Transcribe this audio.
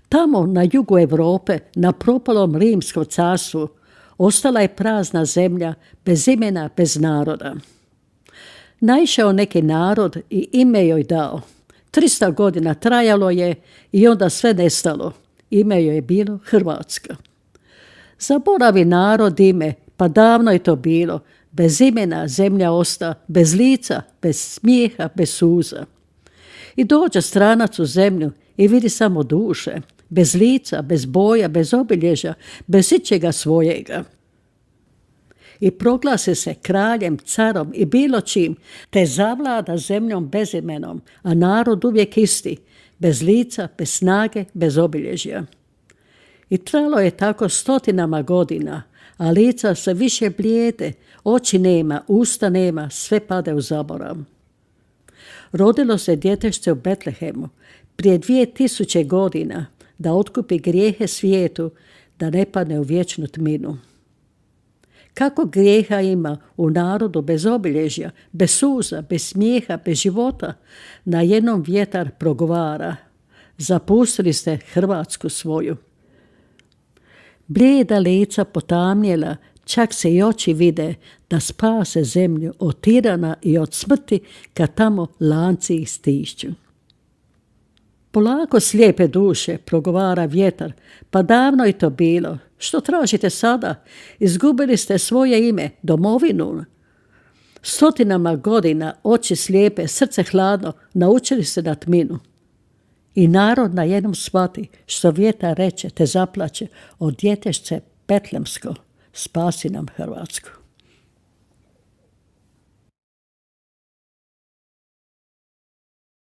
Tamo na jugu Europe, na propalom Rimskom carstvu, ostala je prazna zemlja, bez imena, bez naroda. Naišao neki narod i ime joj dao. 300 godina trajalo je i onda sve nestalo. Ime joj je bilo Hrvatska. Zaboravi narod ime, pa davno je to bilo. Bez imena zemlja osta, bez lica, bez smijeha, bez suza. I dođe stranac u zemlju i vidi samo duše, bez lica, bez boja, bez obilježja, bez ičega svojega. I proglasi se kraljem, carom i bilo čim, te zavlada zemljom bezimenom, a narod uvijek isti, bez lica, bez snage, bez obilježja. I trajalo je tako stotinama godina, a lica se više blijede, oči nema, usta nema, sve pade u zaborav. Rodilo se djetešce u Betlehemu prije 2000 godina da otkupi grijehe svijetu, da ne padne u vječnu tminu. Kako grijeha ima u narodu bez obilježja, bez suza, bez smijeha, bez života, na jednom vjetar progovara: zapustili ste Hrvatsku svoju. Blijeda lica potamnjela, čak se i oči vide, da spase zemlju od tirana i od smrti kad tamo lanci ih stišću. Polako slijepe duše, progovara vjetar, pa davno je to bilo. Što tražite sada? Izgubili ste svoje ime, domovinu. Stotinama godina, oči slijepe, srce hladno, naučili se na tminu. I narod na jednom shvati što vjetar reče te zaplače: od djetešce Betlemsko, spasi nam Hrvatsku.